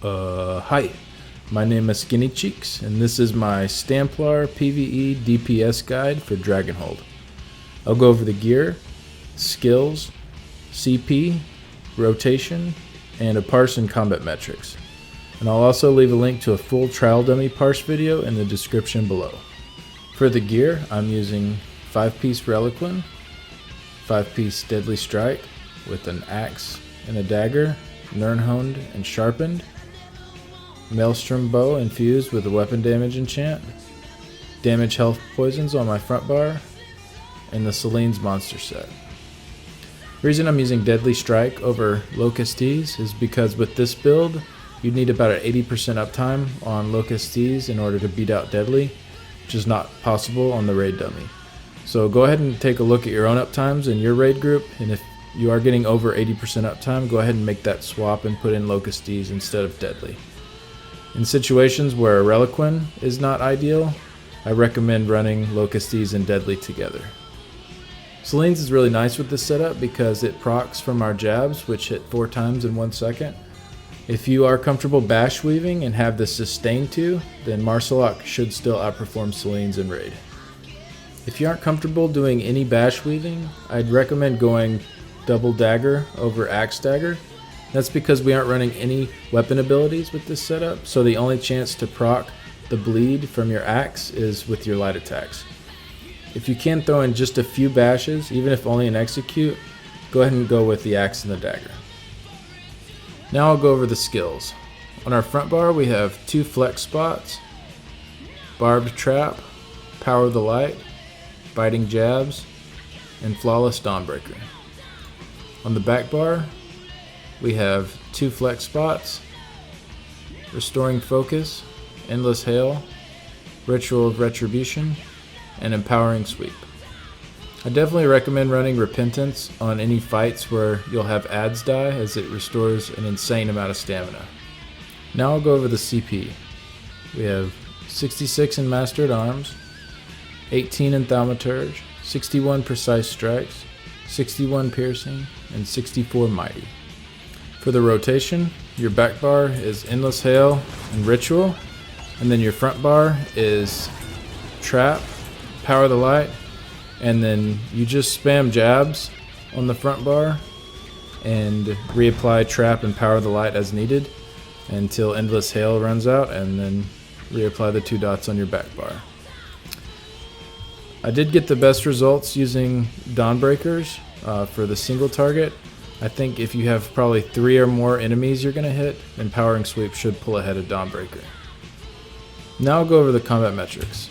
Hi, my name is Skinny Cheeks, and this is my Stamplar PvE DPS guide for Dragonhold. I'll go over the gear, skills, CP, rotation, and a parse and combat metrics. And I'll also leave a link to a full trial dummy parse video in the description below. For the gear, I'm using 5-piece Reliquin, 5-piece Deadly Strike with an axe and a dagger, Nurnhoned and sharpened, Maelstrom bow infused with a weapon damage enchant, damage health poisons on my front bar, and the Celine's monster set. The reason I'm using Deadly Strike over Locustes is because with this build, you'd need about an 80% uptime on Locustes in order to beat out Deadly, which is not possible on the raid dummy. So go ahead and take a look at your own uptimes in your raid group, and if you are getting over 80% uptime, go ahead and make that swap and put in Locustes instead of Deadly. In situations where a Reliquin is not ideal, I recommend running Locustes and Deadly together. Celine's is really nice with this setup because it procs from our jabs, which hit 4 times in 1 second. If you are comfortable bash weaving and have the sustain to, then Marsalok should still outperform Celine's in raid. If you aren't comfortable doing any bash weaving, I'd recommend going double dagger over axe dagger. That's because we aren't running any weapon abilities with this setup, so the only chance to proc the bleed from your axe is with your light attacks. If you can throw in just a few bashes, even if only an execute, go ahead and go with the axe and the dagger. Now I'll go over the skills. On our front bar we have 2 flex spots, barbed trap, power the light, biting jabs, and flawless dawnbreaker. On the back bar we have 2 flex spots, restoring focus, endless hail, ritual of retribution, and empowering sweep. I definitely recommend running repentance on any fights where you'll have ads die, as it restores an insane amount of stamina. Now I'll go over the CP. We have 66 in Master at Arms, 18 in Thaumaturge, 61 precise strikes, 61 piercing, and 64 mighty. For the rotation, your back bar is Endless Hail and Ritual, and then your front bar is Trap, Power the Light, and then you just spam jabs on the front bar and reapply Trap and Power the Light as needed until Endless Hail runs out, and then reapply the 2 dots on your back bar. I did get the best results using Dawnbreakers for the single target. I think if you have probably 3 or more enemies you're going to hit, Empowering Sweep should pull ahead of Dawnbreaker. Now I'll go over the combat metrics.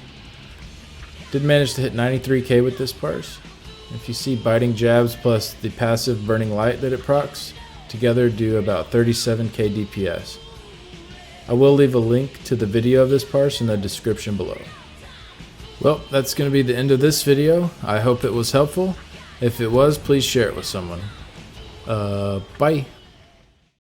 Did manage to hit 93k with this parse. If you see biting jabs plus the passive burning light that it procs, together do about 37k DPS. I will leave a link to the video of this parse in the description below. Well, that's going to be the end of this video. I hope it was helpful. If it was, please share it with someone. Bye.